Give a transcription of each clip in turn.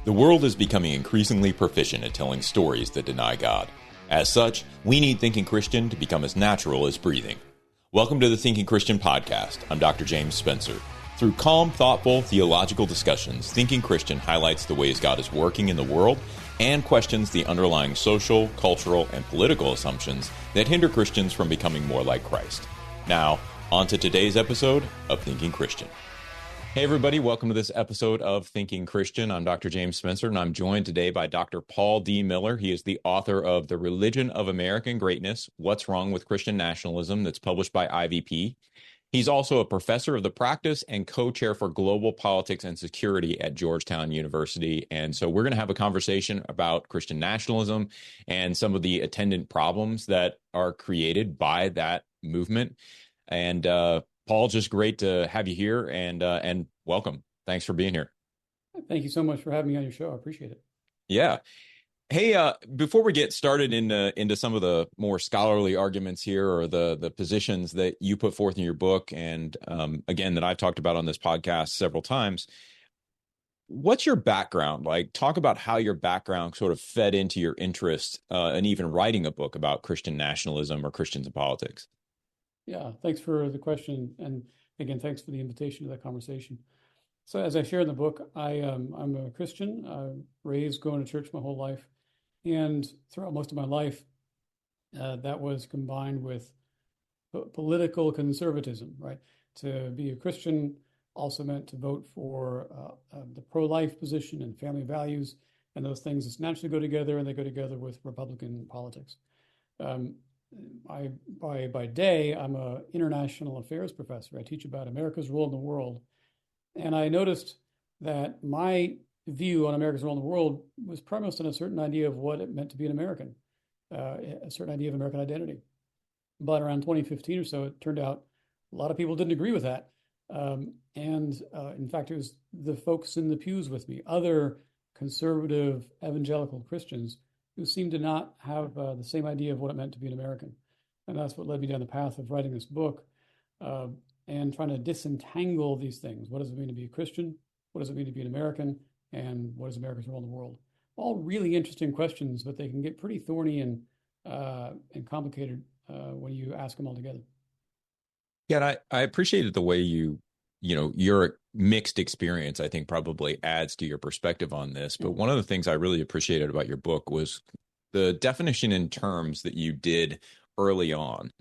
The world is becoming increasingly proficient at telling stories that deny God. As such, we need Thinking Christian to become as natural as breathing. Welcome to the Thinking Christian podcast. I'm Dr. James Spencer. Through calm, thoughtful, theological discussions, Thinking Christian highlights the ways God is working in the world and questions the underlying social, cultural, and political assumptions that hinder Christians from becoming more like Christ. Now, on to today's episode of Thinking Christian. Hey everybody, welcome to this episode of Thinking Christian. I'm Dr. James Spencer, and I'm joined today by Dr. Paul D. Miller. He is the author of The Religion of American Greatness, What's Wrong with Christian Nationalism, that's published by IVP. He's also a professor of the practice and co-chair for global politics and security at Georgetown University. And so we're going to have a conversation about Christian nationalism and some of the attendant problems that are created by that movement. And Paul, just great to have you here, and welcome. Thanks for being here. Thank you so much for having me on your show. I appreciate it. Yeah. Hey, before we get started into some of the more scholarly arguments here, or the positions that you put forth in your book, and again, that I've talked about on this podcast several times, what's your background? Like, talk about how your background sort of fed into your interest in even writing a book about Christian nationalism or Christians in politics. Yeah, thanks for the question. And again, thanks for the invitation to that conversation. So as I share in the book, I'm a Christian, raised going to church my whole life. And throughout most of my life, that was combined with political conservatism, right? To be a Christian also meant to vote for the pro-life position and family values, and those things just naturally go together, and they go together with Republican politics. By day, I'm an international affairs professor. I teach about America's role in the world. And I noticed that my view on America's role in the world was premised on a certain idea of what it meant to be an American, a certain idea of American identity. But around 2015 or so, it turned out a lot of people didn't agree with that. In fact, it was the folks in the pews with me, other conservative evangelical Christians, who seemed to not have the same idea of what it meant to be an American. And that's what led me down the path of writing this book and trying to disentangle these things. What does it mean to be a Christian? What does it mean to be an American? And what is America's role in the world? All really interesting questions, but they can get pretty thorny and complicated when you ask them all together. Yeah, and I appreciated the way your mixed experience, I think, probably adds to your perspective on this. But one of the things I really appreciated about your book was the definition in terms that you did early on.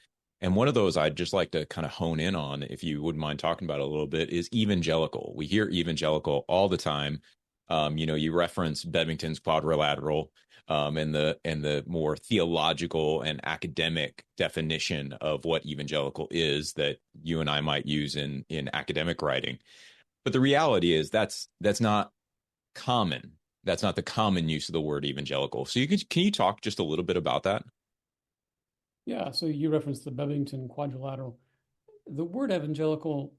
And one of those I'd just like to kind of hone in on, if you wouldn't mind talking about it a little bit, is evangelical. We hear evangelical all the time. You reference Bevington's quadrilateral and the more theological and academic definition of what evangelical is that you and I might use in academic writing. But the reality is that's not common. That's not the common use of the word evangelical. So can you talk just a little bit about that? Yeah, so you referenced the Bevington quadrilateral. The word evangelical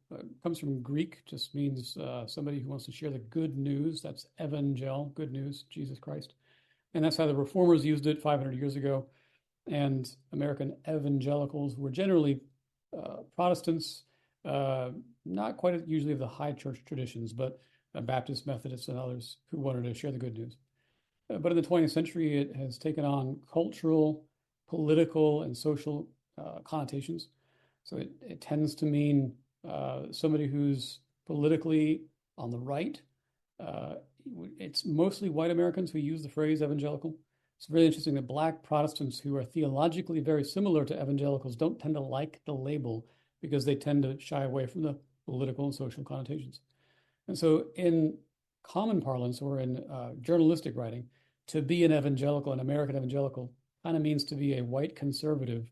comes from Greek, just means somebody who wants to share the good news. That's evangel, good news, Jesus Christ. And that's how the reformers used it 500 years ago. And American evangelicals were generally Protestants, not quite usually of the high church traditions, but Baptists, Methodists, and others who wanted to share the good news. But in the 20th century, it has taken on cultural, political, and social connotations. So it tends to mean somebody who's politically on the right. It's mostly white Americans who use the phrase evangelical. It's really interesting that Black Protestants who are theologically very similar to evangelicals don't tend to like the label because they tend to shy away from the political and social connotations. And so in common parlance, or in journalistic writing, to be an evangelical, an American evangelical, kind of means to be a white conservative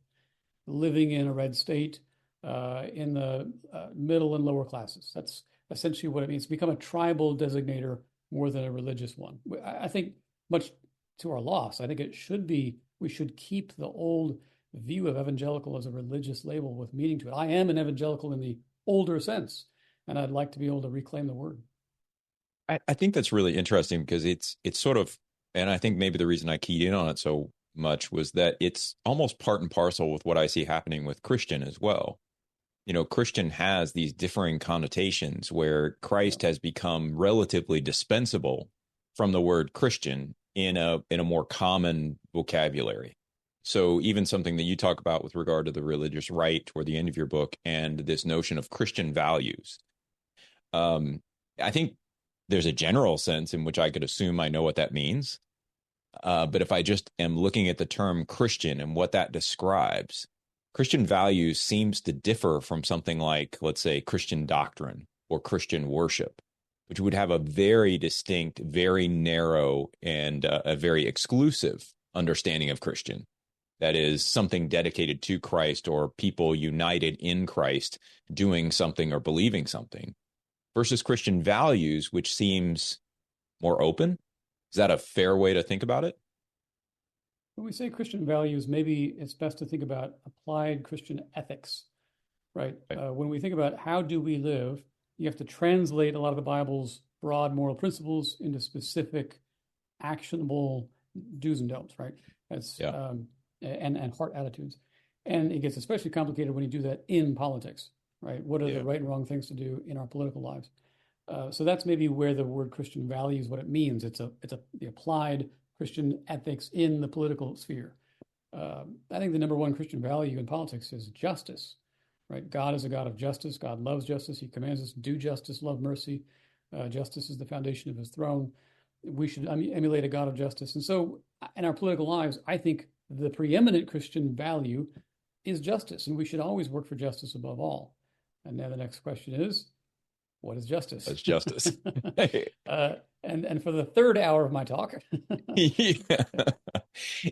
living in a red state in the middle and lower classes. That's essentially what it means. It's become a tribal designator more than a religious one. I think, much to our loss, I think we should keep the old view of evangelical as a religious label with meaning to it. I am an evangelical in the older sense, and I'd like to be able to reclaim the word. I think that's really interesting because it's sort of, and I think maybe the reason I keyed in on it so much was that it's almost part and parcel with what I see happening with Christian as well. Christian has these differing connotations where Christ has become relatively dispensable from the word Christian in a more common vocabulary. So even something that you talk about with regard to the religious right toward the end of your book and this notion of Christian values, I think there's a general sense in which I could assume I know what that means. But if I just am looking at the term Christian and what that describes, Christian values seems to differ from something like, let's say, Christian doctrine or Christian worship, which would have a very distinct, very narrow, and a very exclusive understanding of Christian. That is something dedicated to Christ or people united in Christ doing something or believing something, versus Christian values, which seems more open. Is that a fair way to think about it? When we say Christian values, maybe it's best to think about applied Christian ethics, right? When we think about how do we live, you have to translate a lot of the Bible's broad moral principles into specific, actionable do's and don'ts, right? That's and heart attitudes. And it gets especially complicated when you do that in politics, right? What are the right and wrong things to do in our political lives? So that's maybe where the word Christian values, what it means. It's the applied Christian ethics in the political sphere. I think the number one Christian value in politics is justice, right? God is a God of justice. God loves justice. He commands us to do justice, love mercy. Justice is the foundation of his throne. We should emulate a God of justice. And so in our political lives, I think the preeminent Christian value is justice, and we should always work for justice above all. And now the next question is, what is justice? What's justice? And for the third hour of my talk.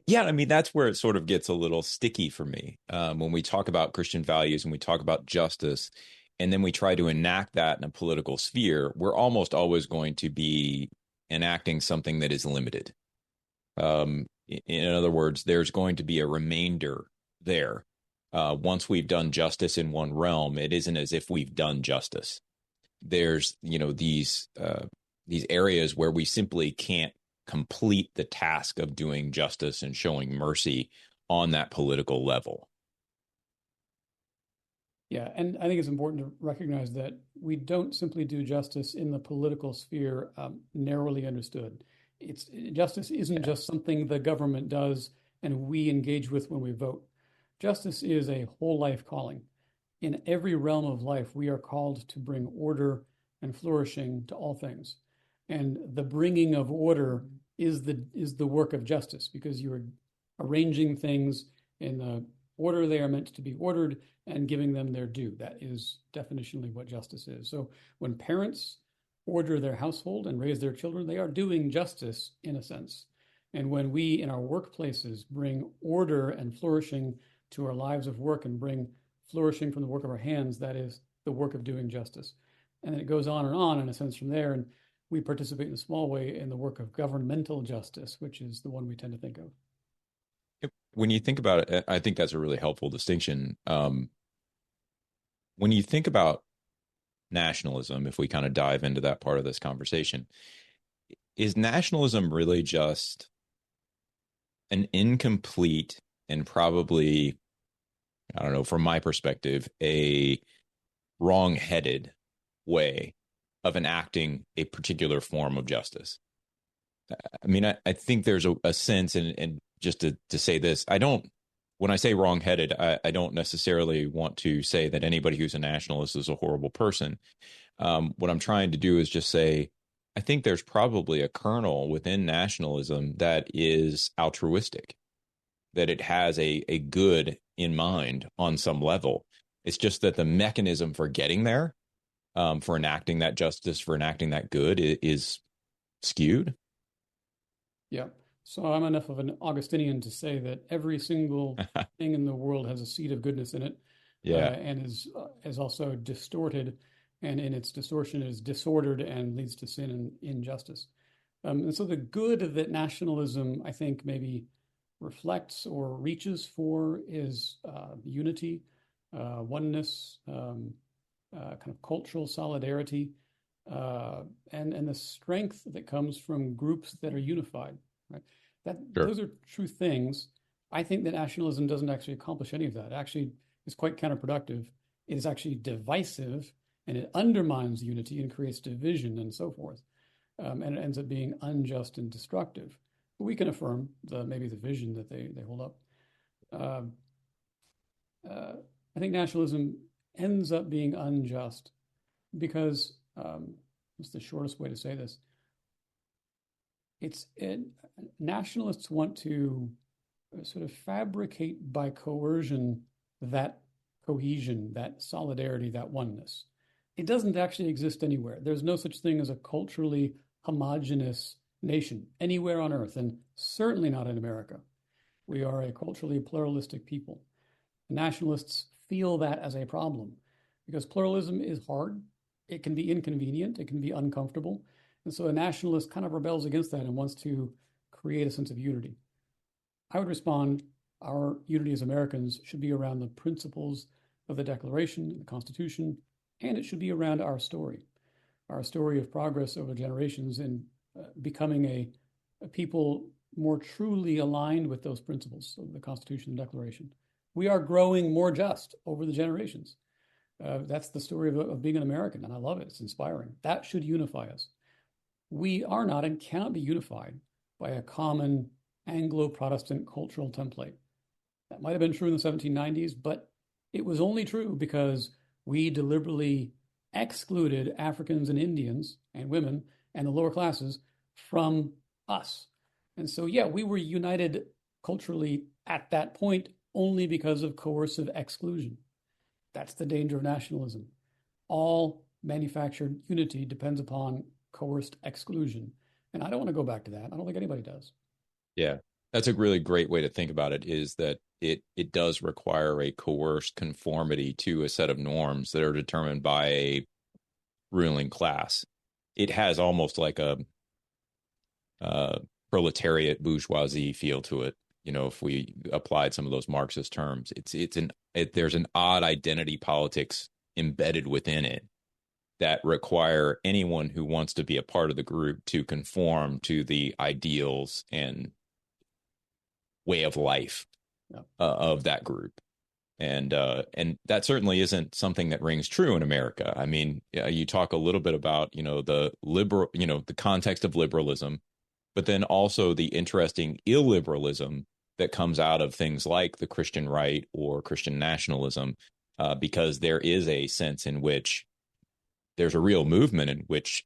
Yeah, I mean, that's where it sort of gets a little sticky for me. When we talk about Christian values and we talk about justice, and then we try to enact that in a political sphere, we're almost always going to be enacting something that is limited. In other words, there's going to be a remainder there. Once we've done justice in one realm, it isn't as if we've done justice. There's, these areas where we simply can't complete the task of doing justice and showing mercy on that political level. Yeah, and I think it's important to recognize that we don't simply do justice in the political sphere, narrowly understood. Justice isn't just something the government does and we engage with when we vote. Justice is a whole life calling. In every realm of life, we are called to bring order and flourishing to all things. And the bringing of order is the work of justice, because you are arranging things in the order they are meant to be ordered and giving them their due. That is definitionally what justice is. So when parents order their household and raise their children, they are doing justice in a sense. And when we in our workplaces bring order and flourishing to our lives of work and bring flourishing from the work of our hands, that is the work of doing justice. And then it goes on and on in a sense from there. And we participate in a small way in the work of governmental justice, which is the one we tend to think of. When you think about it, I think that's a really helpful distinction. When you think about nationalism, if we kind of dive into that part of this conversation, is nationalism really just an incomplete and probably, I don't know, from my perspective, a wrong-headed way of enacting a particular form of justice? I mean, I think there's a sense, and just to say this, when I say wrong-headed, I don't necessarily want to say that anybody who's a nationalist is a horrible person. What I'm trying to do is just say, I think there's probably a kernel within nationalism that is altruistic, that it has a good in mind on some level. It's just that the mechanism for getting there, for enacting that justice, for enacting that good is skewed. Yeah. So I'm enough of an Augustinian to say that every single thing in the world has a seed of goodness in it, and is also distorted, and in its distortion is disordered and leads to sin and injustice. And so the good that nationalism, I think, maybe reflects or reaches for is unity, oneness, kind of cultural solidarity, and the strength that comes from groups that are unified. Right? Those are true things. I think that nationalism doesn't actually accomplish any of that. It actually is quite counterproductive. It is actually divisive, and it undermines unity and creates division and so forth. and it ends up being unjust and destructive. But we can affirm maybe the vision that they hold up. I think nationalism ends up being unjust because it's the shortest way to say this. Nationalists want to sort of fabricate by coercion that cohesion, that solidarity, that oneness. It doesn't actually exist anywhere. There's no such thing as a culturally homogenous nation anywhere on earth, and certainly not in America. We are a culturally pluralistic people. Nationalists feel that as a problem because pluralism is hard. It can be inconvenient. It can be uncomfortable. And so a nationalist kind of rebels against that and wants to create a sense of unity. I would respond, our unity as Americans should be around the principles of the Declaration, the Constitution, and it should be around our story of progress over generations in becoming a people more truly aligned with those principles of the Constitution and Declaration. We are growing more just over the generations. That's the story of being an American, and I love it. It's inspiring. That should unify us. We are not and cannot be unified by a common Anglo-Protestant cultural template. That might have been true in the 1790s, but it was only true because we deliberately excluded Africans and Indians and women and the lower classes from us. And so, yeah, we were united culturally at that point only because of coercive exclusion. That's the danger of nationalism. All manufactured unity depends upon coerced exclusion. And I don't want to go back to that. I don't think anybody does. Yeah, that's a really great way to think about it, is that it does require a coerced conformity to a set of norms that are determined by a ruling class. It has almost like a proletariat bourgeoisie feel to it. You know, if we applied some of those Marxist terms, there's an odd identity politics embedded within it that require anyone who wants to be a part of the group to conform to the ideals and way of life of that group. And that certainly isn't something that rings true in America. I mean, you talk a little bit about, the context of liberalism, but then also the interesting illiberalism that comes out of things like the Christian right or Christian nationalism, because there is a sense in which there's a real movement in which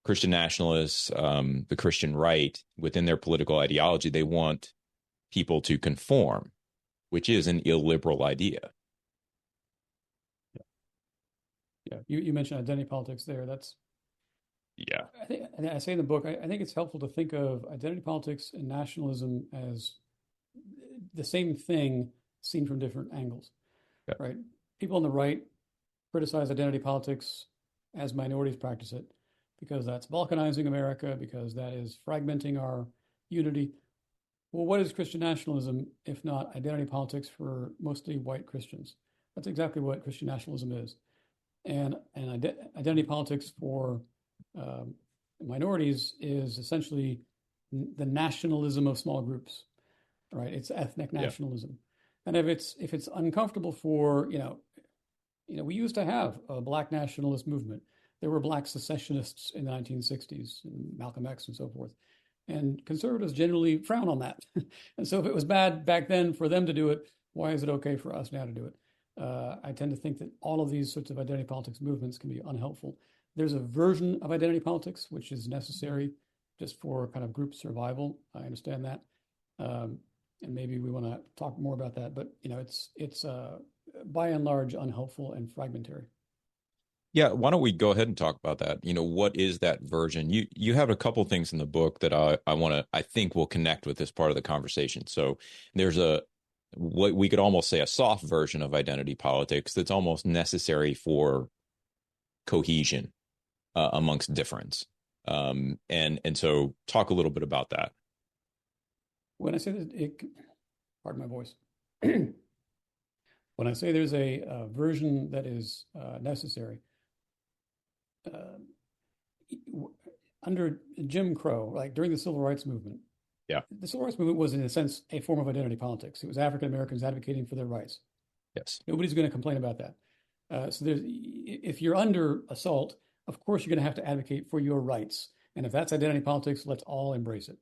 Christian nationalists, the Christian right, within their political ideology, they want people to conform, which is an illiberal idea. Yeah, you mentioned identity politics there. Yeah. I say in the book, I think it's helpful to think of identity politics and nationalism as the same thing seen from different angles, right? People on the right criticize identity politics as minorities practice it because that's balkanizing America, because that is fragmenting our unity. Well, what is Christian nationalism if not identity politics for mostly white Christians? That's exactly what Christian nationalism is. And identity politics for minorities is essentially the nationalism of small groups, right? It's ethnic nationalism. Yeah. And if it's uncomfortable for, we used to have a Black nationalist movement. There were Black secessionists in the 1960s, Malcolm X and so forth. And conservatives generally frown on that. And so if it was bad back then for them to do it, why is it okay for us now to do it? I tend to think that all of these sorts of identity politics movements can be unhelpful. There's a version of identity politics which is necessary just for kind of group survival. I understand that. And maybe we want to talk more about that. But, it's by and large unhelpful and fragmentary. Yeah, why don't we go ahead and talk about that? What is that version? You have a couple things in the book that I think will connect with this part of the conversation. So there's what we could almost say a soft version of identity politics that's almost necessary for cohesion amongst difference. And so talk a little bit about that. When I say that, pardon my voice. When I say there's a version that is necessary, under Jim Crow, like during the Civil Rights Movement, the Civil Rights Movement was, in a sense, a form of identity politics. It was African Americans advocating for their rights. Yes. Nobody's going to complain about that. So if you're under assault, of course you're going to have to advocate for your rights. And if that's identity politics, let's all embrace it.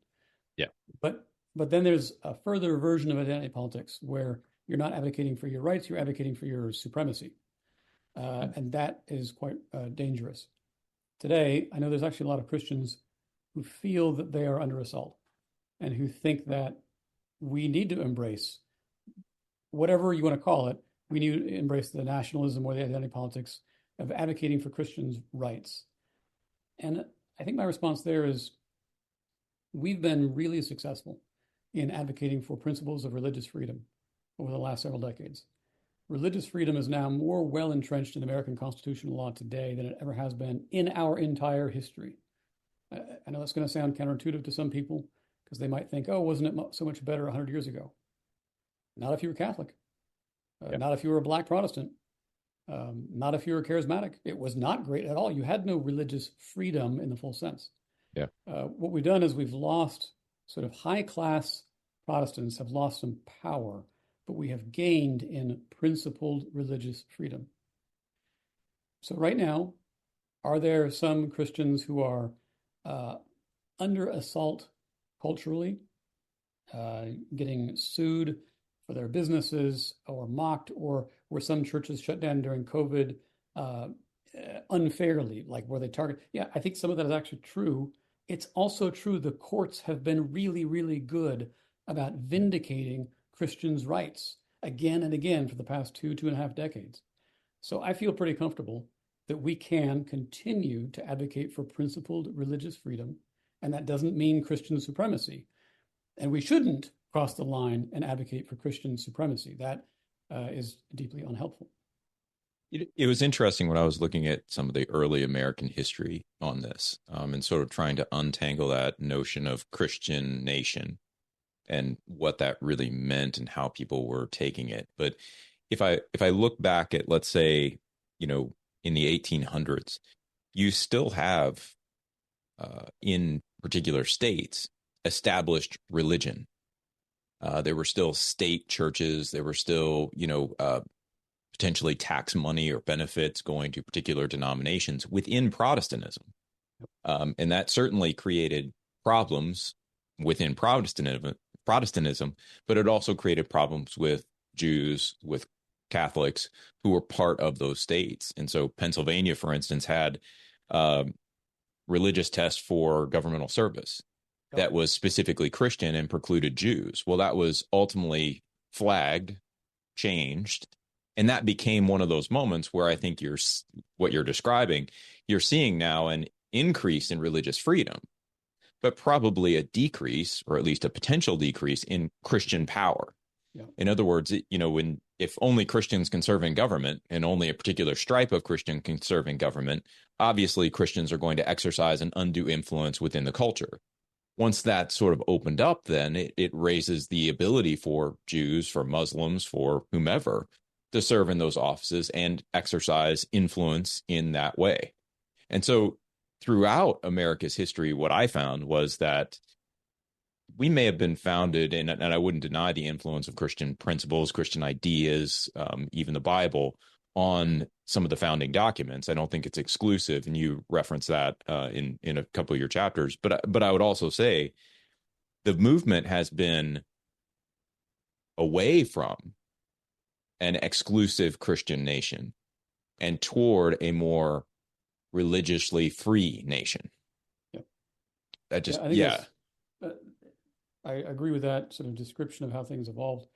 Yeah. But then there's a further version of identity politics where you're not advocating for your rights, you're advocating for your supremacy. And that is quite dangerous. Today, I know there's actually a lot of Christians who feel that they are under assault and who think that we need to embrace whatever you want to call it. We need to embrace the nationalism or the identity politics of advocating for Christians' rights. And I think my response there is we've been really successful in advocating for principles of religious freedom over the last several decades. Religious freedom is now more well entrenched in American constitutional law today than it ever has been in our entire history. I know that's going to sound counterintuitive to some people because they might think, oh, wasn't it so much better 100 years ago? Not if you were Catholic, not if you were a Black Protestant, not if you were charismatic. It was not great at all. You had no religious freedom in the full sense. Yeah. What we've done is we've lost sort of high-class Protestants have lost some power, but we have gained in principled religious freedom. So right now, are there some Christians who are under assault culturally, getting sued for their businesses or mocked, or were some churches shut down during COVID unfairly, like where they target? Yeah, I think some of that is actually true. It's also true the courts have been really, really good about vindicating Christians' rights again and again for the past two and a half decades. So I feel pretty comfortable that we can continue to advocate for principled religious freedom, and that doesn't mean Christian supremacy. And we shouldn't cross the line and advocate for Christian supremacy. That is deeply unhelpful. It was interesting when I was looking at some of the early American history on this, and sort of trying to untangle that notion of Christian nation and what that really meant and how people were taking it. But if I look back at, let's say, in the 1800s, you still have in particular states established religion. There were still state churches. There were still, potentially tax money or benefits going to particular denominations within Protestantism. And that certainly created problems within Protestantism, but it also created problems with Jews, with Catholics who were part of those states. And so Pennsylvania, for instance, had religious tests for governmental service that was specifically Christian and precluded Jews. Well, that was ultimately flagged, changed, and that became one of those moments where I think what you're describing, you're seeing now an increase in religious freedom, but probably a decrease, or at least a potential decrease, in Christian power. Yeah. In other words, if only Christians can serve in government and only a particular stripe of Christian can serve in government, obviously Christians are going to exercise an undue influence within the culture. Once that sort of opened up, then it raises the ability for Jews, for Muslims, for whomever to serve in those offices and exercise influence in that way. And so throughout America's history, what I found was that we may have been founded, and I wouldn't deny the influence of Christian principles, Christian ideas, even the Bible, on some of the founding documents. I don't think it's exclusive, and you reference that in a couple of your chapters. But I would also say the movement has been away from an exclusive Christian nation and toward a more religiously free nation. Yeah. That just, I agree with that sort of description of how things evolved.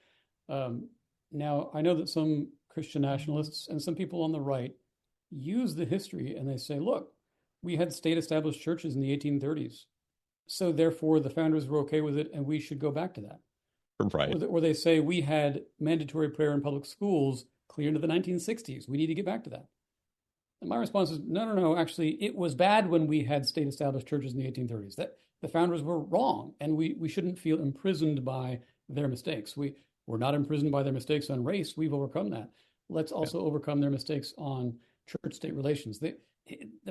Now, I know that some Christian nationalists and some people on the right use the history and they say, look, we had state-established churches in the 1830s, so therefore the founders were okay with it and we should go back to that. Right. Or they say we had mandatory prayer in public schools clear into the 1960s. We need to get back to that. And my response is, no. Actually, it was bad when we had state-established churches in the 1830s. That the founders were wrong, and we shouldn't feel imprisoned by their mistakes. We're not imprisoned by their mistakes on race. We've overcome that. Let's also overcome their mistakes on church-state relations. The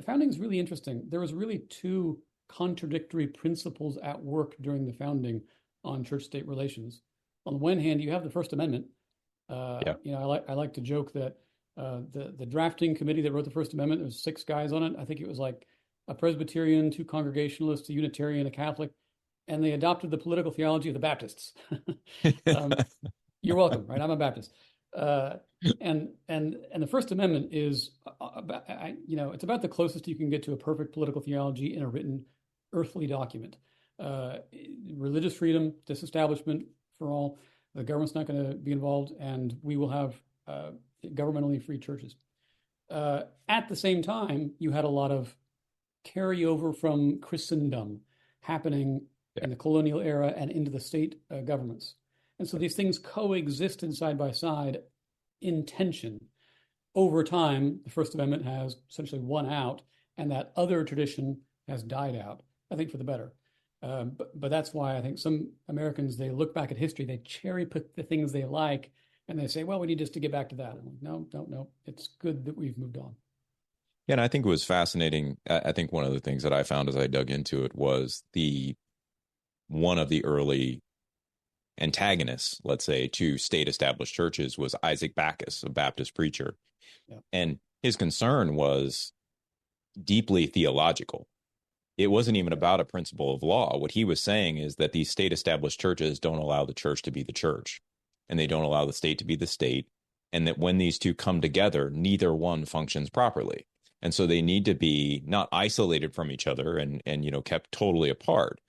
founding is really interesting. There was really two contradictory principles at work during the founding on church-state relations. On the one hand, you have the First Amendment. I like to joke that The drafting committee that wrote the First Amendment, there was 6 guys on it. I think it was like a Presbyterian, 2 Congregationalists, a Unitarian, a Catholic, and they adopted the political theology of the Baptists. um, you're welcome, right? I'm a Baptist. And the First Amendment is about, it's about the closest you can get to a perfect political theology in a written earthly document. Religious freedom, disestablishment for all. The government's not going to be involved, and we will have governmentally free churches. At the same time, you had a lot of carryover from Christendom happening in the colonial era and into the state governments. And so these things coexisted side by side in tension. Over time, the First Amendment has essentially won out, and that other tradition has died out, I think for the better. But that's why I think some Americans, they look back at history, they cherry pick the things they like, and they say, well, we need just to get back to that. I'm like, no. It's good that we've moved on. Yeah, and I think it was fascinating. I think one of the things that I found as I dug into it was one of the early antagonists, let's say, to state established churches was Isaac Backus, a Baptist preacher. Yeah. And his concern was deeply theological. It wasn't even about a principle of law. What he was saying is that these state established churches don't allow the church to be the church, and they don't allow the state to be the state. And that when these two come together, neither one functions properly. And so they need to be not isolated from each other and kept totally apart,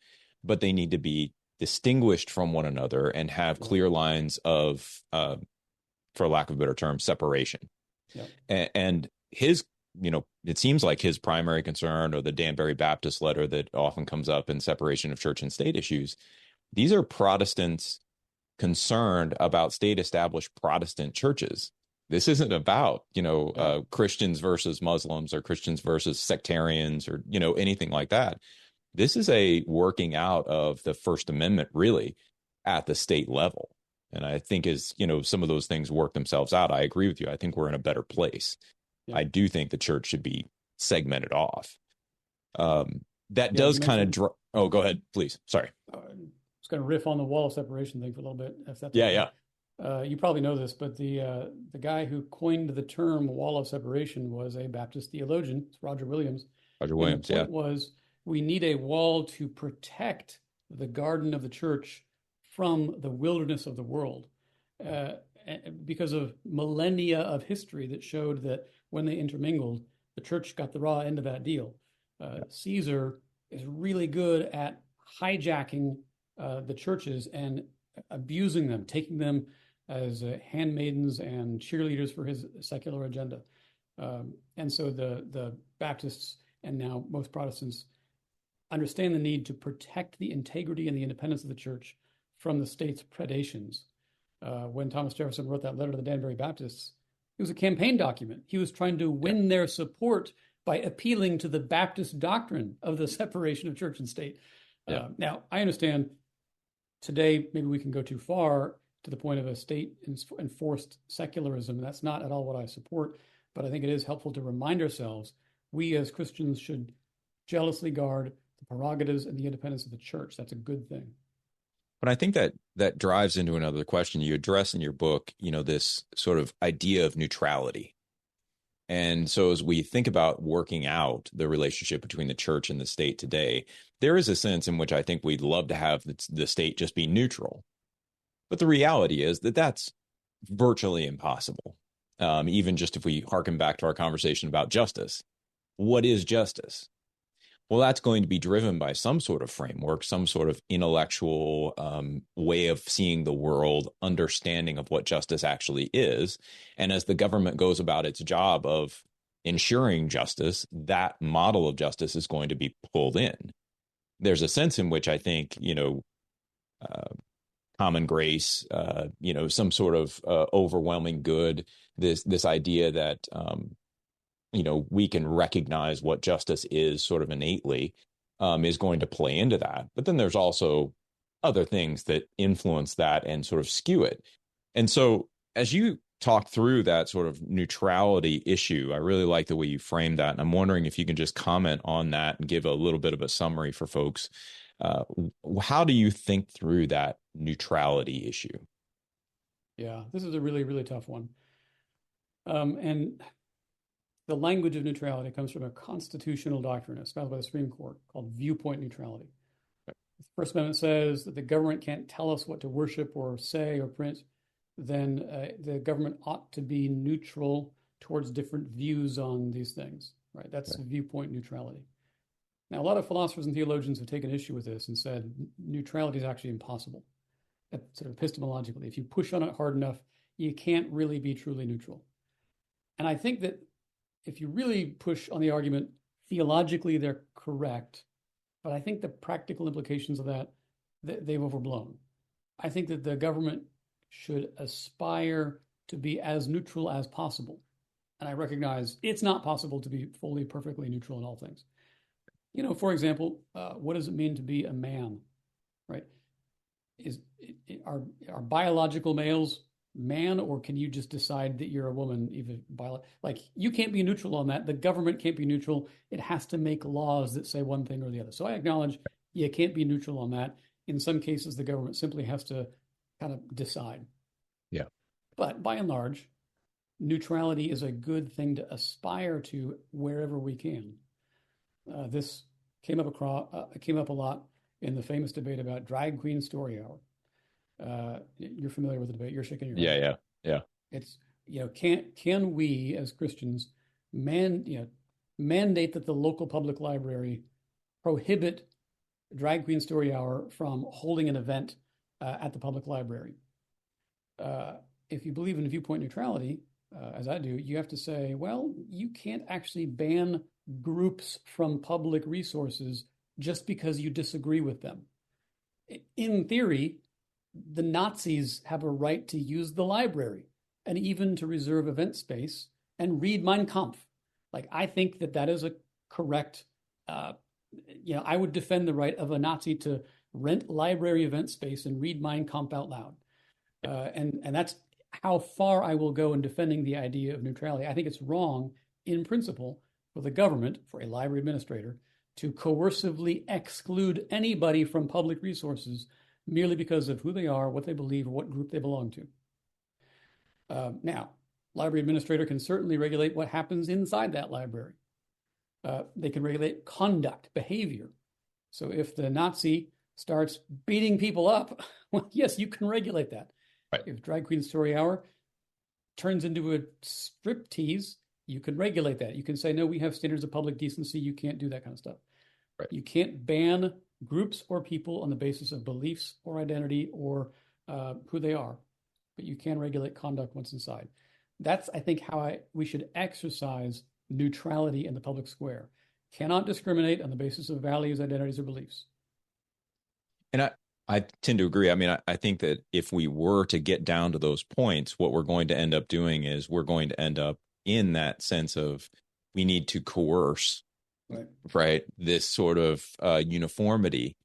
but they need to be distinguished from one another and have clear lines of, for lack of a better term, separation. Yeah. And his, it seems like his primary concern, or the Danbury Baptist letter that often comes up in separation of church and state issues, these are Protestants concerned about state established Protestant churches. This isn't about, Christians versus Muslims or Christians versus sectarians or, anything like that. This is a working out of the First Amendment really at the state level. And I think as, some of those things work themselves out, I agree with you. I think we're in a better place. Yeah. I do think the church should be segmented off. That does kind of oh, go ahead, please. Sorry. I was going to riff on the wall of separation thing for a little bit. If that's yeah. You probably know this, but the guy who coined the term wall of separation was a Baptist theologian. It's Roger Williams. Roger Williams, the point was, we need a wall to protect the garden of the church from the wilderness of the world, because of millennia of history that showed that when they intermingled, the church got the raw end of that deal. Caesar is really good at hijacking the churches and abusing them, taking them as handmaidens and cheerleaders for his secular agenda. And so the Baptists, and now most Protestants, understand the need to protect the integrity and the independence of the church from the state's predations. When Thomas Jefferson wrote that letter to the Danbury Baptists, it was a campaign document. He was trying to win their support by appealing to the Baptist doctrine of the separation of church and state. Now, I understand today maybe we can go too far to the point of a state-enforced secularism. That's not at all what I support, but I think it is helpful to remind ourselves we as Christians should jealously guard the prerogatives and the independence of the church. That's a good thing. But I think that drives into another question you address in your book, this sort of idea of neutrality. And so as we think about working out the relationship between the church and the state today, there is a sense in which I think we'd love to have the state just be neutral. But the reality is that that's virtually impossible. Even just if we harken back to our conversation about justice. What is justice? Well, that's going to be driven by some sort of framework, some sort of intellectual way of seeing the world, understanding of what justice actually is. And as the government goes about its job of ensuring justice, that model of justice is going to be pulled in. There's a sense in which I think, common grace, some sort of overwhelming good, this idea that we can recognize what justice is sort of innately, is going to play into that. But then there's also other things that influence that and sort of skew it. And so as you talk through that sort of neutrality issue, I really like the way you framed that. And I'm wondering if you can just comment on that and give a little bit of a summary for folks. How do you think through that neutrality issue? Yeah, this is a really, really tough one. And the language of neutrality comes from a constitutional doctrine espoused by the Supreme Court called viewpoint neutrality. The First Amendment says that the government can't tell us what to worship or say or print. Then the government ought to be neutral towards different views on these things, right? That's viewpoint neutrality. Now, a lot of philosophers and theologians have taken issue with this and said neutrality is actually impossible, sort of epistemologically. If you push on it hard enough, you can't really be truly neutral. And I think that if you really push on the argument, theologically they're correct, but I think the practical implications of that, they've overblown. I think that the government should aspire to be as neutral as possible. And I recognize it's not possible to be fully, perfectly neutral in all things. For example, what does it mean to be a man, right? Are biological males man, or can you just decide that you're a woman? Even you can't be neutral on that. The government can't be neutral. It has to make laws that say one thing or the other. So I acknowledge you can't be neutral on that. In some cases, the government simply has to kind of decide. Yeah. But by and large, neutrality is a good thing to aspire to wherever we can. This came up a lot in the famous debate about drag queen story hour. You're familiar with the debate. You're shaking your head. Yeah. It's can we as Christians mandate that the local public library prohibit drag queen story hour from holding an event at the public library? If you believe in viewpoint neutrality, as I do, you have to say, well, you can't actually ban groups from public resources just because you disagree with them. In theory, the Nazis have a right to use the library and even to reserve event space and read Mein Kampf. I think that is a correct, I would defend the right of a Nazi to rent library event space and read Mein Kampf out loud. And that's how far I will go in defending the idea of neutrality. I think it's wrong in principle for the government, for a library administrator, to coercively exclude anybody from public resources merely because of who they are, what they believe, or what group they belong to. Now, library administrator can certainly regulate what happens inside that library. They can regulate conduct, behavior. So if the Nazi starts beating people up, well, yes, you can regulate that. Right. If Drag Queen Story Hour turns into a striptease, you can regulate that. You can say, no, we have standards of public decency. You can't do that kind of stuff. Right. You can't ban groups or people on the basis of beliefs or identity or who they are, but you can regulate conduct once inside. That's, I think, how we should exercise neutrality in the public square. Cannot discriminate on the basis of values, identities, or beliefs. And I tend to agree. I mean, I think that if we were to get down to those points, what we're going to end up doing is we're going to end up in that sense of we need to coerce, right, this sort of uniformity,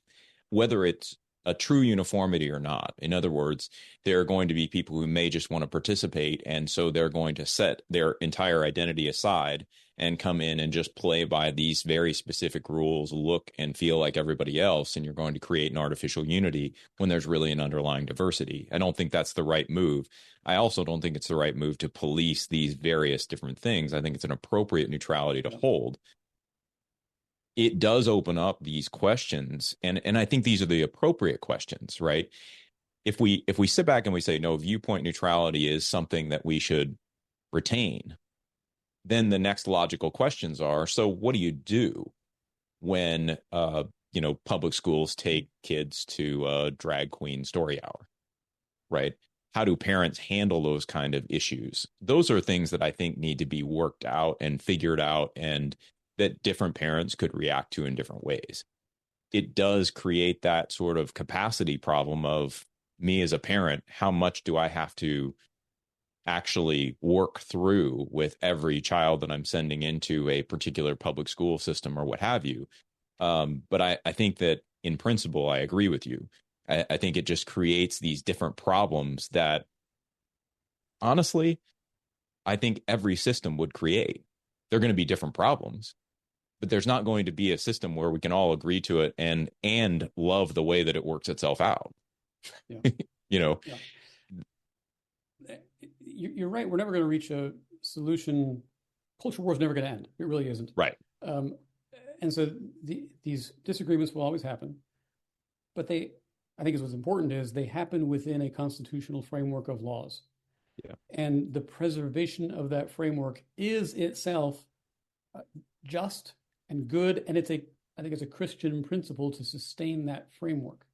whether it's a true uniformity or not. In other words, there are going to be people who may just want to participate, and so they're going to set their entire identity aside and come in and just play by these very specific rules, look and feel like everybody else, and you're going to create an artificial unity when there's really an underlying diversity. I don't think that's the right move. I also don't think it's the right move to police these various different things. I think it's an appropriate neutrality to hold. It does open up these questions, and I think these are the appropriate questions, right? If we sit back and we say, no, viewpoint neutrality is something that we should retain, then the next logical questions are, so what do you do when public schools take kids to drag queen story hour, right? How do parents handle those kind of issues? Those are things that I think need to be worked out and figured out, and that different parents could react to in different ways. It does create that sort of capacity problem of me as a parent. How much do I have to actually work through with every child that I'm sending into a particular public school system or what have you? But I think that in principle, I agree with you. I think it just creates these different problems that, honestly, I think every system would create. They're going to be different problems, but there's not going to be a system where we can all agree to it and love the way that it works itself out. Yeah. Yeah. You're right. We're never going to reach a solution. Culture war is never going to end. It really isn't. Right. Um, and so these disagreements will always happen, but I think what's important is they happen within a constitutional framework of laws. Yeah. And the preservation of that framework is itself just and good, and I think it's a Christian principle to sustain that framework.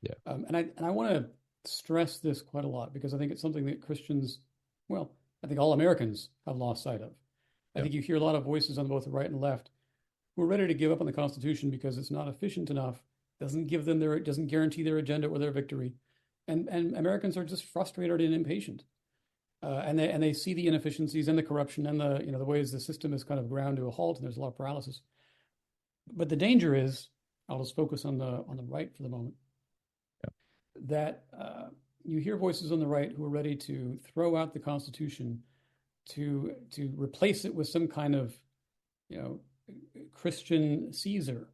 Yeah. And I want to stress this quite a lot because I think it's something that Christians, well, I think all Americans have lost sight of. I think you hear a lot of voices on both the right and left who are ready to give up on the Constitution because it's not efficient enough, doesn't guarantee their agenda or their victory, and Americans are just frustrated and impatient, and they see the inefficiencies and the corruption and the ways the system is kind of ground to a halt, and there's a lot of paralysis. But the danger is, I'll just focus on the right for the moment, that you hear voices on the right who are ready to throw out the Constitution to replace it with some kind of, Christian Caesar.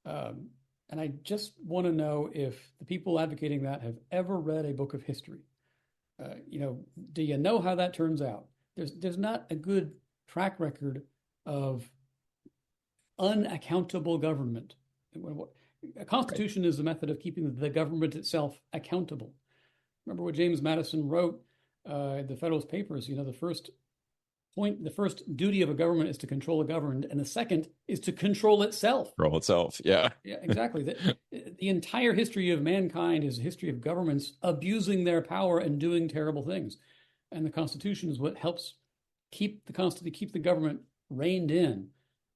And I just want to know if the people advocating that have ever read a book of history. Do you know how that turns out? There's not a good track record of unaccountable government. A constitution is a method of keeping the government itself accountable. Remember what James Madison wrote in the Federalist Papers? The first duty of a government is to control the governed, and the second is to control itself. Control itself, yeah. Yeah, exactly. The entire history of mankind is a history of governments abusing their power and doing terrible things. And the Constitution is what helps keep the government reined in.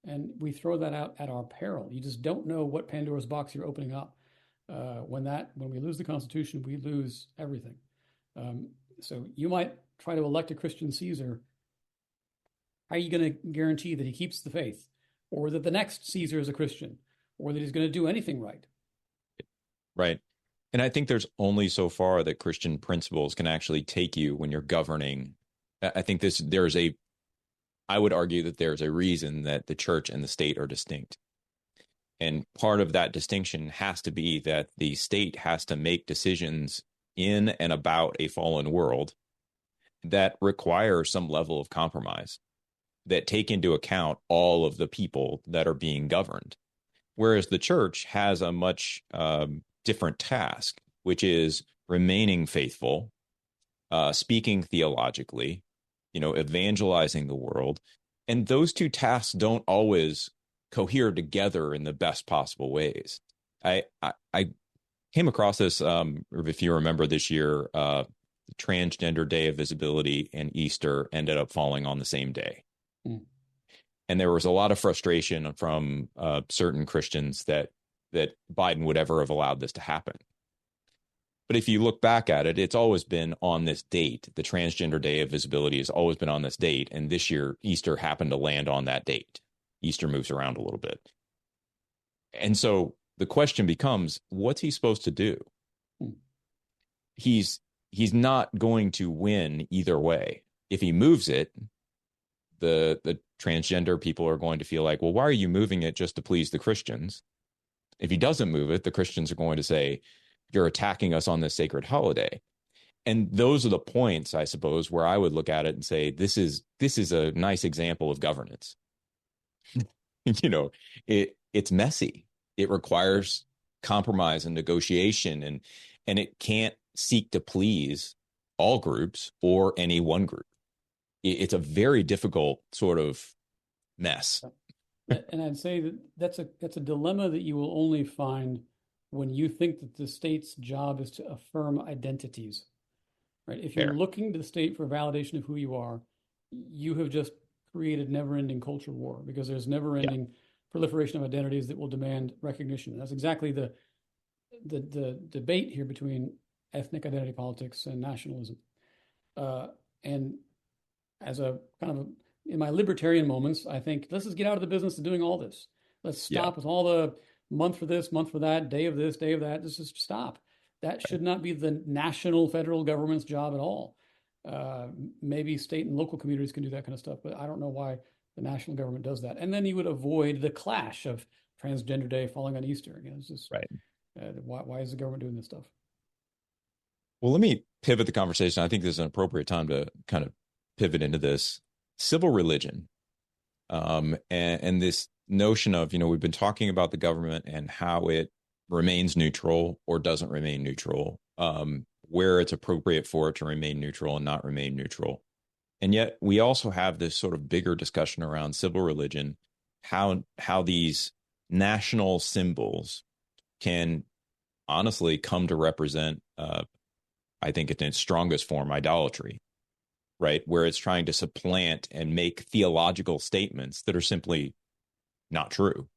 And we throw that out at our peril. You just don't know what Pandora's box you're opening up. When we lose the Constitution, we lose everything. So you might try to elect a Christian Caesar. How are you going to guarantee that he keeps the faith, or that the next Caesar is a Christian, or that he's going to do anything right? Right. And I think there's only so far that Christian principles can actually take you when you're governing. I think I would argue that there's a reason that the church and the state are distinct. And part of that distinction has to be that the state has to make decisions in and about a fallen world that require some level of compromise, that take into account all of the people that are being governed. Whereas the church has a much different task, which is remaining faithful, speaking theologically, evangelizing the world. And those two tasks don't always cohere together in the best possible ways. I came across this, if you remember this year, the Transgender Day of Visibility and Easter ended up falling on the same day. And there was a lot of frustration from certain Christians that Biden would ever have allowed this to happen. But if you look back at it, it's always been on this date. The Transgender Day of Visibility has always been on this date. And this year, Easter happened to land on that date. Easter moves around a little bit. And so the question becomes, what's he supposed to do? He's not going to win either way. If he moves it, the transgender people are going to feel like, well, why are you moving it just to please the Christians? If he doesn't move it, the Christians are going to say, you're attacking us on this sacred holiday. And those are the points, I suppose, where I would look at it and say, this is a nice example of governance. It's messy. It requires compromise and negotiation, and it can't seek to please all groups or any one group. It's a very difficult sort of mess. And I'd say that's a dilemma that you will only find when you think that the state's job is to affirm identities, right? If you're looking to the state for validation of who you are, you have just created never-ending culture war, because there's never-ending proliferation of identities that will demand recognition. That's exactly the debate here between ethnic identity politics and nationalism. And as a kind of, in my libertarian moments, I think, let's just get out of the business of doing all this. Let's stop with all the month for this, month for that, day of this, day of that. Let's just stop. That should not be the national federal government's job at all. Maybe state and local communities can do that kind of stuff, but I don't know why the national government does that. And then you would avoid the clash of Transgender Day falling on Easter. It's just, right. Why is the government doing this stuff? Well, let me pivot the conversation. I think this is an appropriate time to kind of pivot into this civil religion, and this notion of, we've been talking about the government and how it remains neutral or doesn't remain neutral, where it's appropriate for it to remain neutral and not remain neutral. And yet we also have this sort of bigger discussion around civil religion, how these national symbols can honestly come to represent, I think in its strongest form, idolatry, right? Where it's trying to supplant and make theological statements that are simply not true.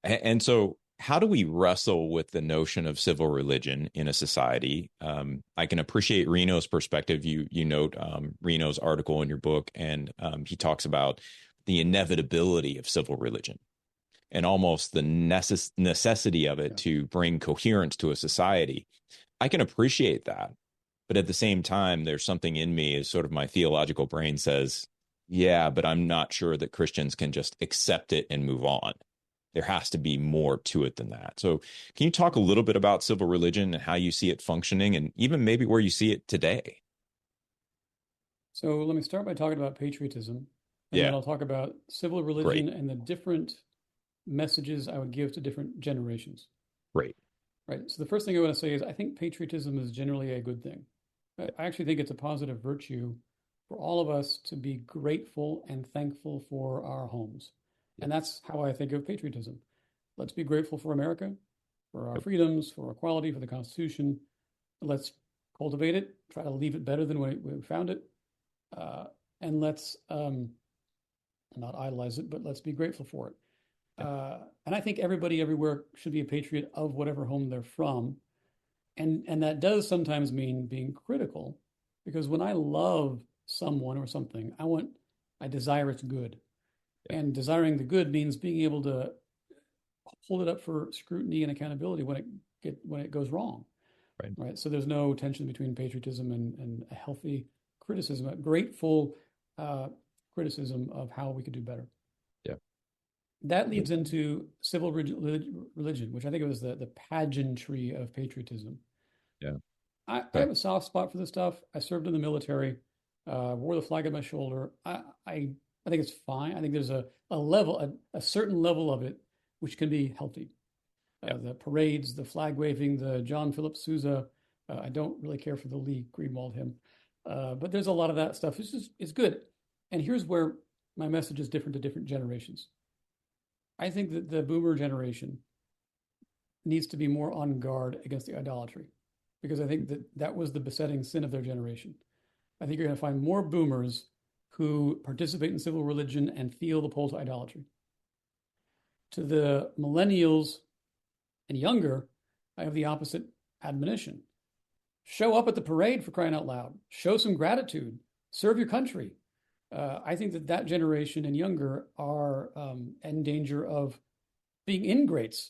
And so how do we wrestle with the notion of civil religion in a society? I can appreciate Reno's perspective. You note Reno's article in your book, and he talks about the inevitability of civil religion and almost the necessity of it to bring coherence to a society. I can appreciate that. But at the same time, there's something in me, as sort of my theological brain says, yeah, but I'm not sure that Christians can just accept it and move on. There has to be more to it than that. So can you talk a little bit about civil religion and how you see it functioning, and even maybe where you see it today? So let me start by talking about patriotism, and then I'll talk about civil religion and the different messages I would give to different generations. Great. Right. So the first thing I want to say is I think patriotism is generally a good thing. I actually think it's a positive virtue for all of us to be grateful and thankful for our homes. And that's how I think of patriotism. Let's be grateful for America, for our freedoms, for equality, for the Constitution. Let's cultivate it, try to leave it better than when we found it. And let's not idolize it, but let's be grateful for it. And I think everybody everywhere should be a patriot of whatever home they're from. And that does sometimes mean being critical, because when I love someone or something, I desire its good. And desiring the good means being able to hold it up for scrutiny and accountability when it goes wrong. Right. So there's no tension between patriotism and a healthy criticism, a grateful criticism of how we could do better. Yeah. That leads into civil religion, which I think it was the pageantry of patriotism. Yeah. I have a soft spot for this stuff. I served in the military, wore the flag on my shoulder. I think it's fine. I think there's a certain level of it which can be healthy. The parades, the flag waving, the John Philip Sousa. I don't really care for the Lee Greenwald hymn, but there's a lot of that stuff. It's good. And here's where my message is different to different generations. I think that the boomer generation needs to be more on guard against the idolatry, because I think that was the besetting sin of their generation. I think you're going to find more boomers who participate in civil religion and feel the pull to idolatry. To the millennials and younger, I have the opposite admonition. Show up at the parade, for crying out loud. Show some gratitude. Serve your country. I think that generation and younger are in danger of being ingrates,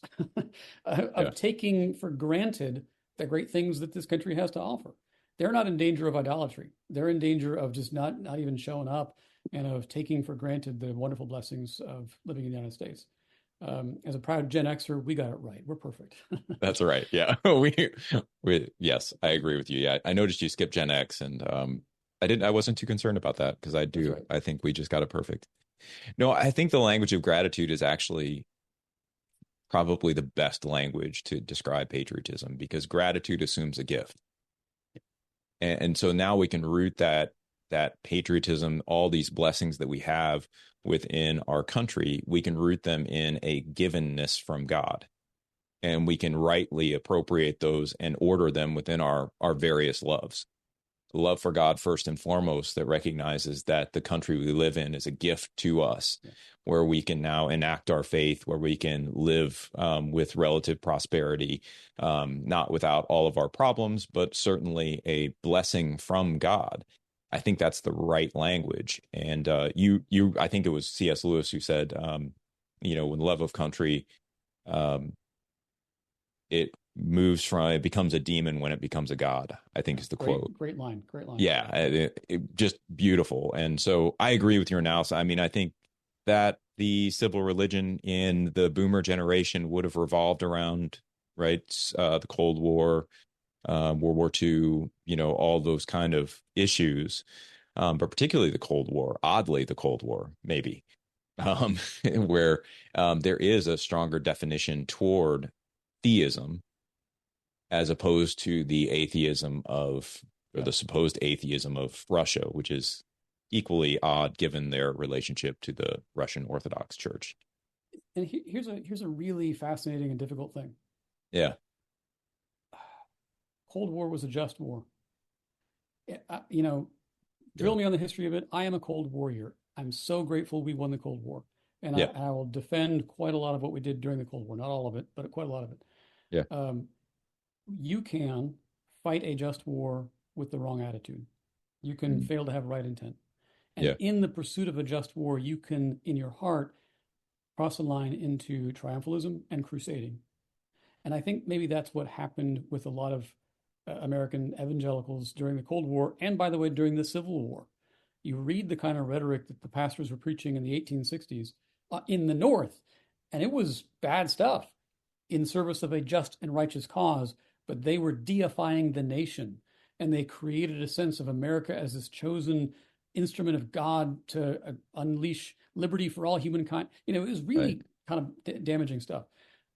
of taking for granted the great things that this country has to offer. They're not in danger of idolatry. They're in danger of just not even showing up and of taking for granted the wonderful blessings of living in the United States. As a proud Gen Xer, we got it right. We're perfect. That's right. Yeah. Yes, I agree with you. Yeah. I noticed you skipped Gen X, and I wasn't too concerned about that, because I do. Right. I think we just got it perfect. No, I think the language of gratitude is actually probably the best language to describe patriotism, because gratitude assumes a gift. And so now we can root that patriotism, all these blessings that we have within our country, we can root them in a givenness from God. And we can rightly appropriate those and order them within our various loves. Love for God first and foremost, that recognizes that the country we live in is a gift to us, where we can now enact our faith, where we can live with relative prosperity, not without all of our problems, but certainly a blessing from God. I think that's the right language. And I think it was C.S. Lewis who said, when the love of country, it becomes a demon when it becomes a god, I think is the quote. Great line. Yeah, it just beautiful. And so I agree with your analysis. I mean, I think that the civil religion in the boomer generation would have revolved around, right, the Cold War, World War II, all those kind of issues. but particularly the Cold War, oddly, the Cold War, maybe, um, where there is a stronger definition toward theism as opposed to the atheism of, or Yeah. the supposed atheism of Russia, which is equally odd given their relationship to the Russian Orthodox Church. And here's a really fascinating and difficult thing. Yeah. Cold War was a just war. Yeah. Drill me on the history of it. I am a Cold Warrior. I'm so grateful we won the Cold War. And Yeah. I will defend quite a lot of what we did during the Cold War. Not all of it, but quite a lot of it. Yeah. You can fight a just war with the wrong attitude. You can fail to have right intent. And Yeah. in the pursuit of a just war, you can, in your heart, cross a line into triumphalism and crusading. And I think maybe that's what happened with a lot of American evangelicals during the Cold War, and by the way, during the Civil War. You read the kind of rhetoric that the pastors were preaching in the 1860s in the North, and it was bad stuff in service of a just and righteous cause, but they were deifying the nation, and they created a sense of America as this chosen instrument of God to unleash liberty for all humankind. It was really kind of damaging stuff.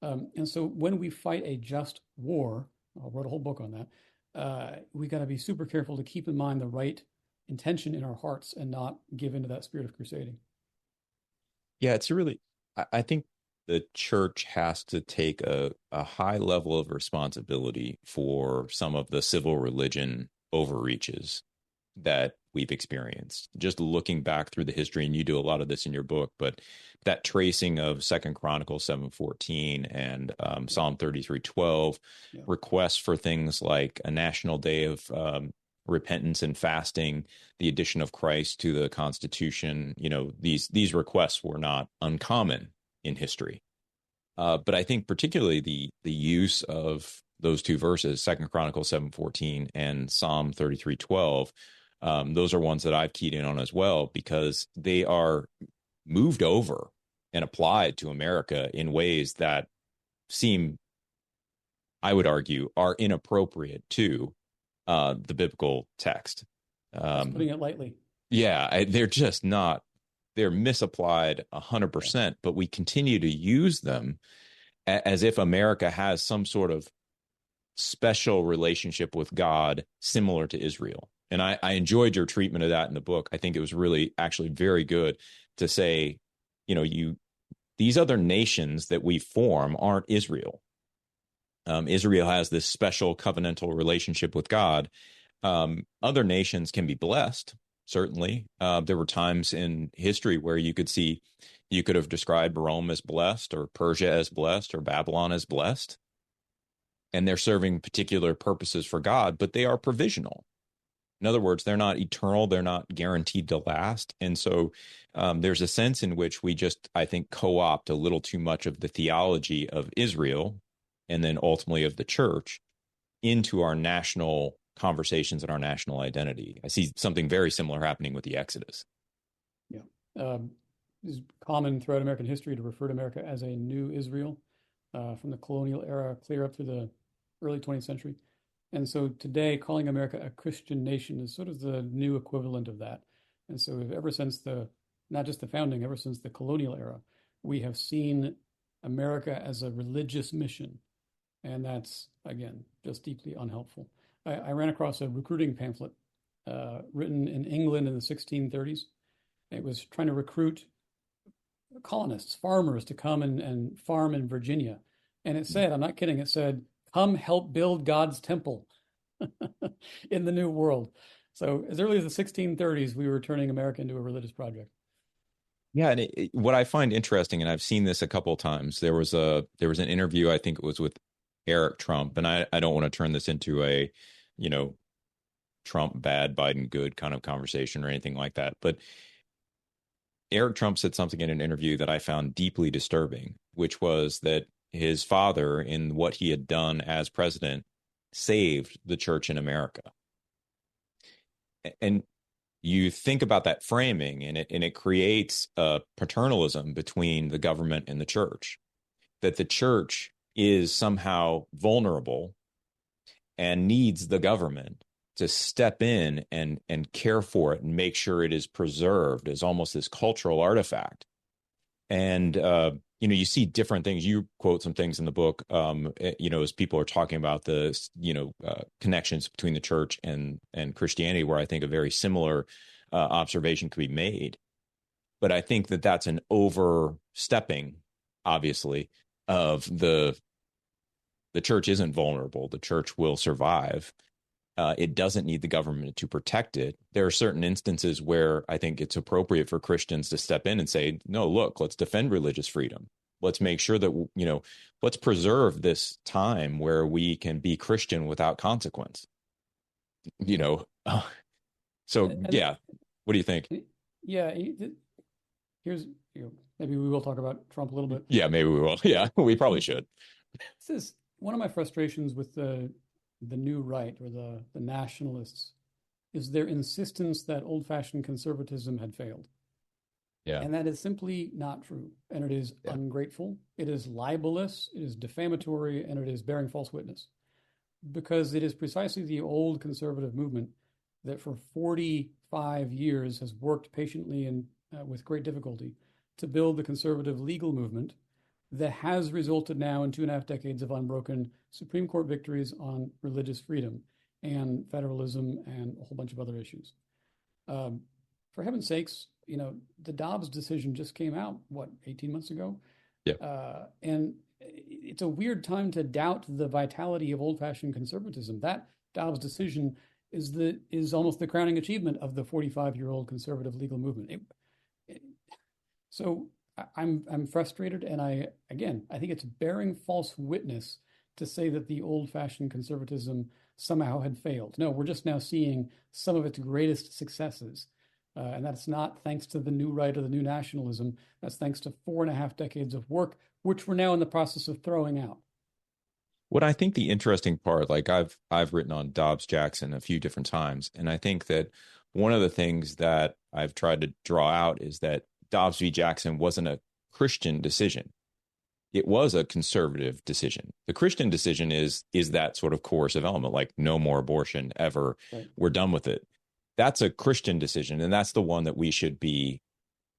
And so when we fight a just war, I wrote a whole book on that, we got to be super careful to keep in mind the right intention in our hearts and not give into that spirit of crusading. Yeah, it's really, I think the church has to take a high level of responsibility for some of the civil religion overreaches that we've experienced. Just looking back through the history, and you do a lot of this in your book, but that tracing of Second Chronicles 7:14 and Psalm 33:12, requests for things like a national day of repentance and fasting, the addition of Christ to the Constitution. These requests were not uncommon in history. But I think particularly the use of those two verses, Second Chronicles 7:14 and Psalm 33:12, those are ones that I've keyed in on as well, because they are moved over and applied to America in ways that seem, I would argue, are inappropriate to the biblical text. That's putting it lightly. Yeah, they're just not, they're misapplied 100%, but we continue to use them as if America has some sort of special relationship with God similar to Israel. And I enjoyed your treatment of that in the book. I think it was really actually very good to say, these other nations that we form aren't Israel. Israel has this special covenantal relationship with God. Other nations can be blessed, certainly. There were times in history where you could have described Rome as blessed, or Persia as blessed, or Babylon as blessed. And they're serving particular purposes for God, but they are provisional. In other words, they're not eternal. They're not guaranteed to last. And so there's a sense in which we just, I think, co-opt a little too much of the theology of Israel and then ultimately of the church into our national conversations and our national identity. I see something very similar happening with the Exodus. Yeah. It's common throughout American history to refer to America as a new Israel, from the colonial era clear up through the early 20th century. And so today, calling America a Christian nation is sort of the new equivalent of that. And so ever since not just the founding, ever since the colonial era, we have seen America as a religious mission. And that's, again, just deeply unhelpful. I ran across a recruiting pamphlet written in England in the 1630s. It was trying to recruit colonists, farmers, to come and farm in Virginia. And it said, I'm not kidding, it said, come help build God's temple in the New World. So as early as the 1630s, we were turning America into a religious project. Yeah, and what I find interesting, and I've seen this a couple of times, there was an interview, I think it was with Eric Trump, and I don't want to turn this into a, Trump bad, Biden good kind of conversation or anything like that. But Eric Trump said something in an interview that I found deeply disturbing, which was that his father, in what he had done as president, saved the church in America. And you think about that framing, and it creates a paternalism between the government and the church, that the church is somehow vulnerable and needs the government to step in and care for it and make sure it is preserved as almost this cultural artifact. And you see different things. You quote some things in the book, as people are talking about the connections between the church and Christianity, where I think a very similar observation could be made. But I think that that's an overstepping, obviously, of the church isn't vulnerable. The church will survive. It doesn't need the government to protect it. There are certain instances where I think it's appropriate for Christians to step in and say, no, look, let's defend religious freedom. Let's make sure that, let's preserve this time where we can be Christian without consequence. So, yeah. What do you think? Yeah. Here's, maybe we will talk about Trump a little bit. Yeah, maybe we will. Yeah, we probably should. This is one of my frustrations with the new right, or the nationalists, is their insistence that old-fashioned conservatism had failed. Yeah. And that is simply not true. And it is ungrateful. It is libelous. It is defamatory, and it is bearing false witness. Because it is precisely the old conservative movement that for 45 years has worked patiently and with great difficulty to build the conservative legal movement that has resulted now in 2.5 decades of unbroken Supreme Court victories on religious freedom and federalism and a whole bunch of other issues. For heaven's sakes, the Dobbs decision just came out, 18 months ago? Yeah. And it's a weird time to doubt the vitality of old-fashioned conservatism. That Dobbs decision is almost the crowning achievement of the 45-year-old conservative legal movement. So I'm frustrated, and I think it's bearing false witness to say that the old-fashioned conservatism somehow had failed. No, we're just now seeing some of its greatest successes. And that's not thanks to the new right or the new nationalism. That's thanks to 4.5 decades of work, which we're now in the process of throwing out. What I think the interesting part, like I've written on Dobbs-Jackson a few different times, and I think that one of the things that I've tried to draw out is that Dobbs v. Jackson wasn't a Christian decision. It was a conservative decision. The Christian decision is that sort of coercive element, like no more abortion ever. Right. We're done with it. That's a Christian decision, and that's the one that we should be.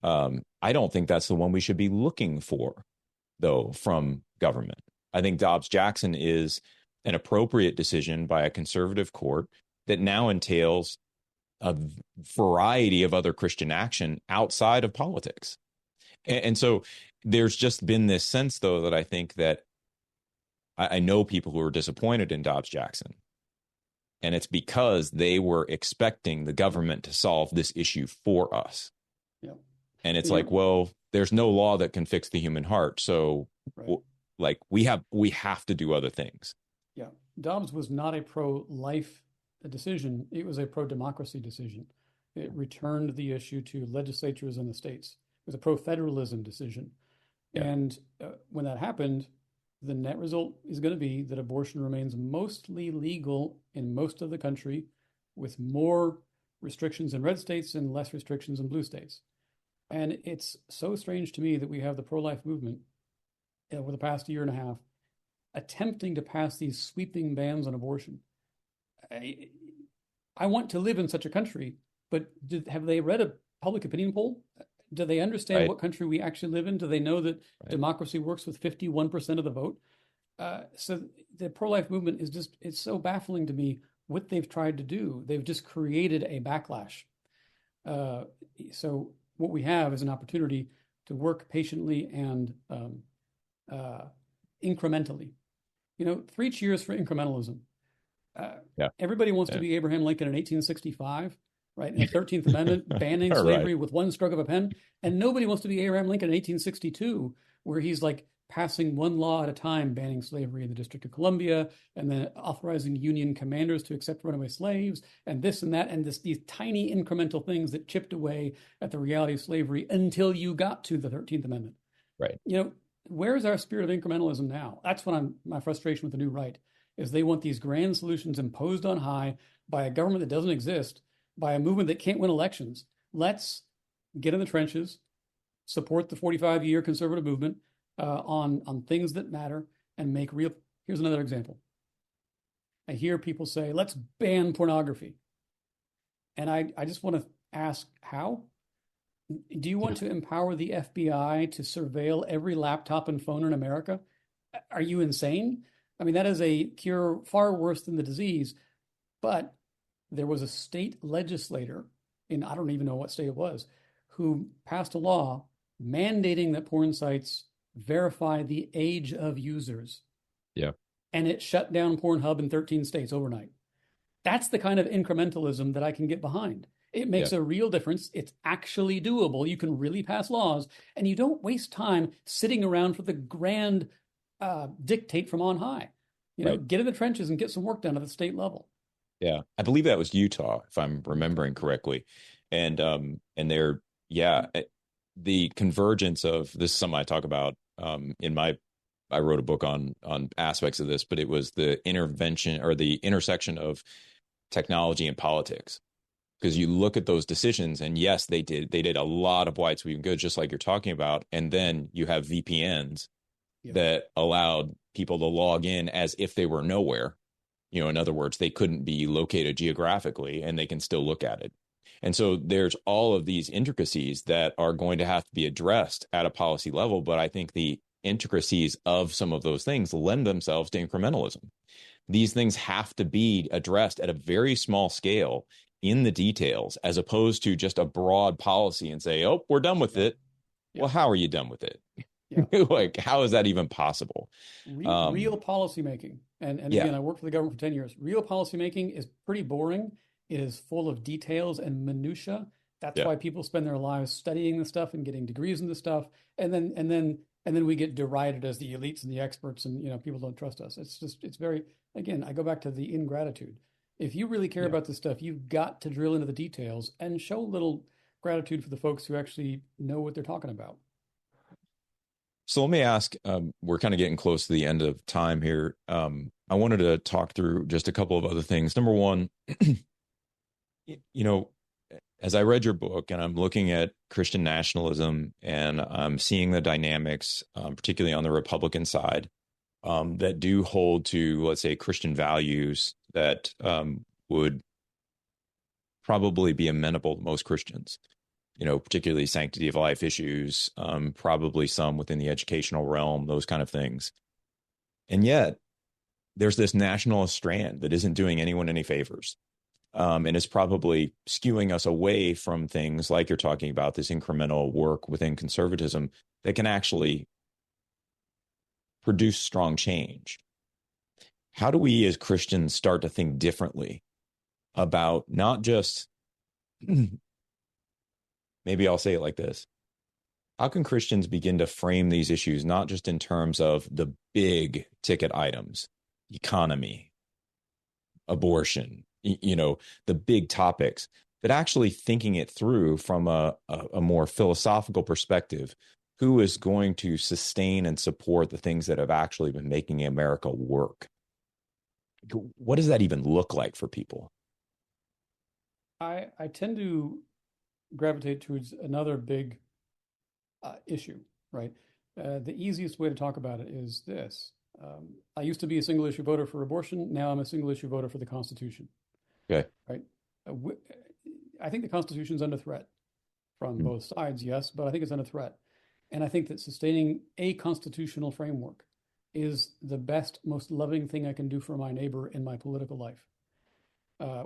I don't think that's the one we should be looking for, though, from government. I think Dobbs-Jackson is an appropriate decision by a conservative court that now entails a variety of other Christian action outside of politics. And so there's just been this sense, though, that I think that I know people who are disappointed in Dobbs-Jackson. And it's because they were expecting the government to solve this issue for us. Yeah. And it's like, well, there's no law that can fix the human heart. So we have to do other things. Yeah. Dobbs was not a pro-life decision. It was a pro-democracy decision. It returned the issue to legislatures in the states. It was a pro-federalism decision. Yeah. And when that happened, the net result is going to be that abortion remains mostly legal in most of the country, with more restrictions in red states and less restrictions in blue states. And it's so strange to me that we have the pro-life movement over the past 1.5 years attempting to pass these sweeping bans on abortion. I want to live in such a country, but have they read a public opinion poll? Do they understand what country we actually live in? Do they know that democracy works with 51% of the vote? So the pro-life movement it's so baffling to me what they've tried to do. They've just created a backlash. So what we have is an opportunity to work patiently and incrementally. 3 cheers for incrementalism. Everybody wants to be Abraham Lincoln in 1865. Right, in the 13th Amendment, banning slavery with one stroke of a pen. And nobody wants to be Abraham Lincoln in 1862, where he's like passing one law at a time, banning slavery in the District of Columbia, and then authorizing Union commanders to accept runaway slaves, and this and that, and these tiny incremental things that chipped away at the reality of slavery until you got to the 13th Amendment. Right. Where is our spirit of incrementalism now? That's what my frustration with the new right is. They want these grand solutions imposed on high by a government that doesn't exist, by a movement that can't win elections. Let's get in the trenches, support the 45-year conservative movement on things that matter, and make real. Here's another example. I hear people say, let's ban pornography. And I just want to ask, how? Do you want to empower the FBI to surveil every laptop and phone in America? Are you insane? I mean, that is a cure far worse than the disease. But there was a state legislator in, I don't even know what state it was, who passed a law mandating that porn sites verify the age of users. Yeah. And it shut down Pornhub in 13 states overnight. That's the kind of incrementalism that I can get behind. It makes a real difference. It's actually doable. You can really pass laws, and you don't waste time sitting around for the grand dictate from on high. Get in the trenches and get some work done at the state level. Yeah, I believe that was Utah, if I'm remembering correctly, and they're the convergence of this is something I talk about I wrote a book on aspects of this, but it was the intervention or the intersection of technology and politics. Because you look at those decisions, and yes, they did a lot of wide sweeping good, just like you're talking about. And then you have VPNs that allowed people to log in as if they were nowhere. In other words, they couldn't be located geographically, and they can still look at it. And so there's all of these intricacies that are going to have to be addressed at a policy level. But I think the intricacies of some of those things lend themselves to incrementalism. These things have to be addressed at a very small scale in the details, as opposed to just a broad policy and say, oh, we're done with it. Well, how are you done with it? Like, how is that even possible? Real policymaking. And again, I worked for the government for 10 years. Real policymaking is pretty boring. It is full of details and minutia. That's why people spend their lives studying the stuff and getting degrees in the stuff. And then we get derided as the elites and the experts, and people don't trust us. It's very, again, I go back to the ingratitude. If you really care about this stuff, you've got to drill into the details and show a little gratitude for the folks who actually know what they're talking about. So let me ask, we're kind of getting close to the end of time here. I wanted to talk through just a couple of other things. Number one, as I read your book and I'm looking at Christian nationalism and I'm seeing the dynamics, particularly on the Republican side, that do hold to, let's say, Christian values that would probably be amenable to most Christians, particularly sanctity of life issues, probably some within the educational realm, those kind of things. And yet there's this nationalist strand that isn't doing anyone any favors. And is probably skewing us away from things like you're talking about, this incremental work within conservatism that can actually produce strong change. How do we as Christians start to think differently about not just, maybe I'll say it like this, how can Christians begin to frame these issues not just in terms of the big ticket items, economy, abortion, the big topics, but actually thinking it through from a more philosophical perspective? Who is going to sustain and support the things that have actually been making America work? What does that even look like for people? I tend to gravitate towards another big issue, right? The easiest way to talk about it is this. I used to be a single issue voter for abortion. Now I'm a single issue voter for the Constitution. Okay. Right. I think the Constitution is under threat from both sides, yes, but I think it's under threat. And I think that sustaining a constitutional framework is the best, most loving thing I can do for my neighbor in my political life.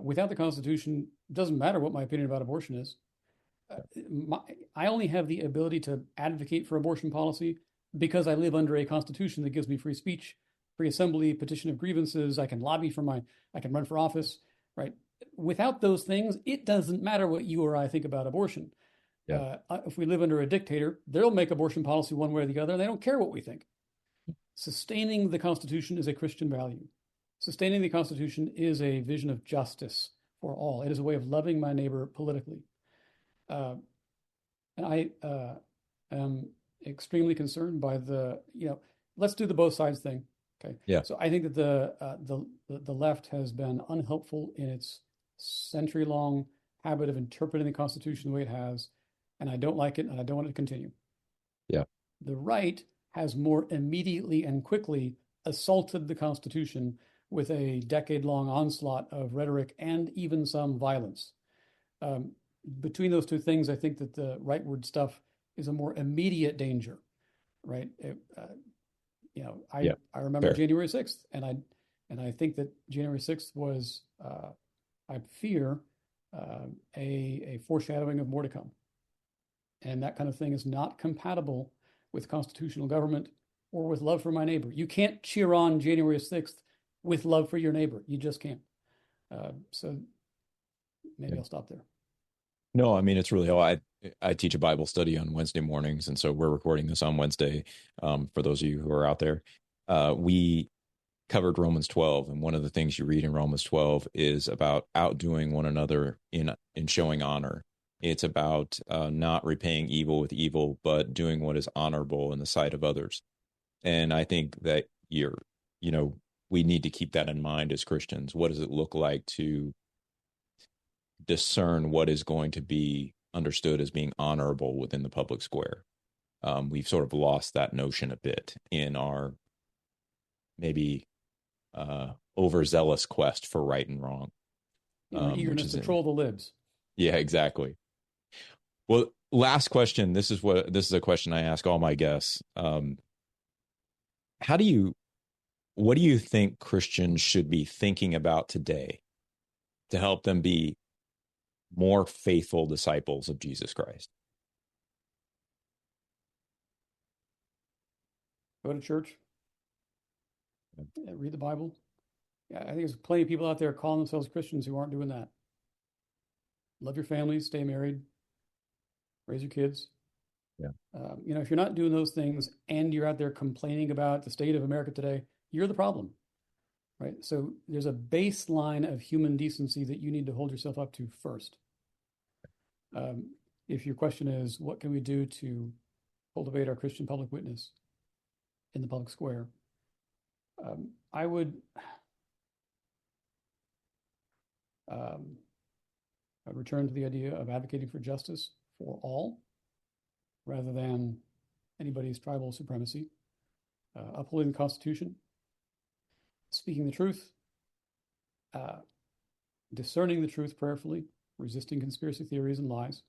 Without the Constitution, it doesn't matter what my opinion about abortion is. I only have the ability to advocate for abortion policy because I live under a constitution that gives me free speech, free assembly, petition of grievances. I can lobby I can run for office, right? Without those things, it doesn't matter what you or I think about abortion. Yeah. If we live under a dictator, they'll make abortion policy one way or the other. They don't care what we think. Sustaining the Constitution is a Christian value. Sustaining the Constitution is a vision of justice for all. It is a way of loving my neighbor politically. And I am extremely concerned by let's do the both sides thing. Okay. Yeah. So I think that the left has been unhelpful in its century-long habit of interpreting the Constitution the way it has, and I don't like it, and I don't want it to continue. Yeah. The right has more immediately and quickly assaulted the Constitution with a decade-long onslaught of rhetoric and even some violence. Between those two things, I think that the rightward stuff is a more immediate danger, right? Yeah, I remember fair. January 6th, and I think that January 6th was, I fear, a foreshadowing of more to come. And that kind of thing is not compatible with constitutional government or with love for my neighbor. You can't cheer on January 6th with love for your neighbor. You just can't. So maybe I'll stop there. No, I mean, it's really I teach a Bible study on Wednesday mornings, and so we're recording this on Wednesday. For those of you who are out there, we covered Romans 12, and one of the things you read in Romans 12 is about outdoing one another in showing honor. It's about not repaying evil with evil, but doing what is honorable in the sight of others. And I think that we need to keep that in mind as Christians. What does it look like to discern what is going to be understood as being honorable within the public square? We've sort of lost that notion a bit in our maybe overzealous quest for right and wrong. Eagerness to troll the libs. Yeah, exactly. Well, last question. This is a question I ask all my guests. What do you think Christians should be thinking about today to help them be more faithful disciples of Jesus Christ? Go to church. Read the Bible. I think there's plenty of people out there calling themselves Christians who aren't doing that. Love your families, stay married, raise your kids. Yeah. If you're not doing those things and you're out there complaining about the state of America today, you're the problem, right? So there's a baseline of human decency that you need to hold yourself up to first. If your question is, what can we do to cultivate our Christian public witness in the public square? I would return to the idea of advocating for justice for all rather than anybody's tribal supremacy, upholding the Constitution, speaking the truth, discerning the truth prayerfully, resisting conspiracy theories and lies,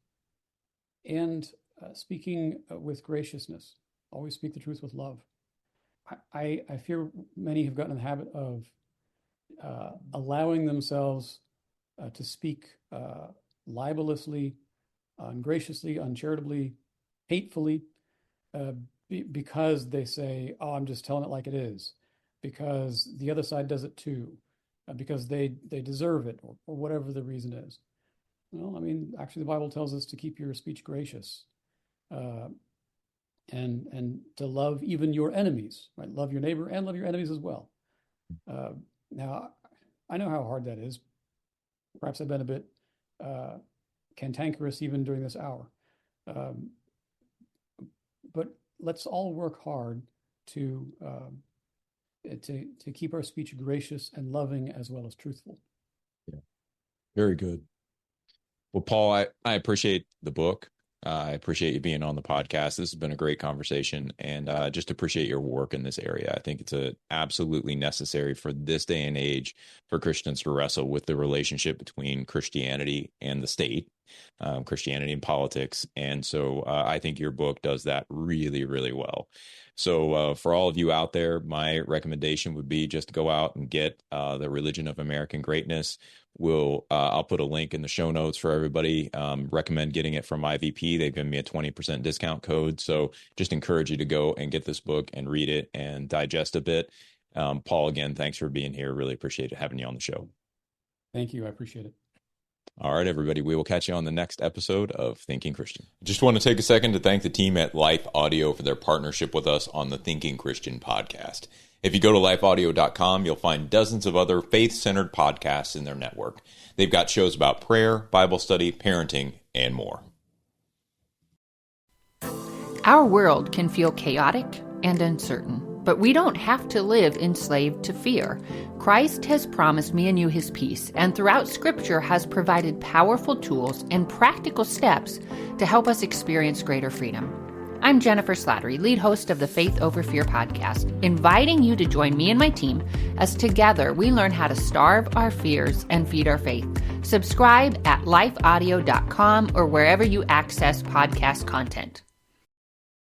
and speaking with graciousness. Always speak the truth with love. I fear many have gotten in the habit of allowing themselves to speak libelously, ungraciously, uncharitably, hatefully, because they say, oh, I'm just telling it like it is, because the other side does it too, because they deserve it, or whatever the reason is. Well, I mean, actually, the Bible tells us to keep your speech gracious, and to love even your enemies, right? Love your neighbor and love your enemies as well. Now, I know how hard that is. Perhaps I've been a bit cantankerous even during this hour. But let's all work hard to keep our speech gracious and loving as well as truthful. Yeah, very good. Well, Paul, I appreciate the book. I appreciate you being on the podcast. This has been a great conversation, and just appreciate your work in this area. I think it's absolutely necessary for this day and age for Christians to wrestle with the relationship between Christianity and the state, Christianity and politics. And so I think your book does that really, really well. So for all of you out there, my recommendation would be just to go out and get The Religion of American Greatness. I'll put a link in the show notes for everybody. Recommend getting it from IVP. They've given me a 20% discount code. So just encourage you to go and get this book and read it and digest a bit. Paul, again, thanks for being here. Really appreciate having you on the show. Thank you. I appreciate it. All right, everybody. We will catch you on the next episode of Thinking Christian. Just want to take a second to thank the team at Life Audio for their partnership with us on the Thinking Christian podcast. If you go to lifeaudio.com, you'll find dozens of other faith-centered podcasts in their network. They've got shows about prayer, Bible study, parenting, and more. Our world can feel chaotic and uncertain, but we don't have to live enslaved to fear. Christ has promised me and you his peace, and throughout Scripture has provided powerful tools and practical steps to help us experience greater freedom. I'm Jennifer Slattery, lead host of the Faith Over Fear podcast, inviting you to join me and my team as together we learn how to starve our fears and feed our faith. Subscribe at lifeaudio.com or wherever you access podcast content.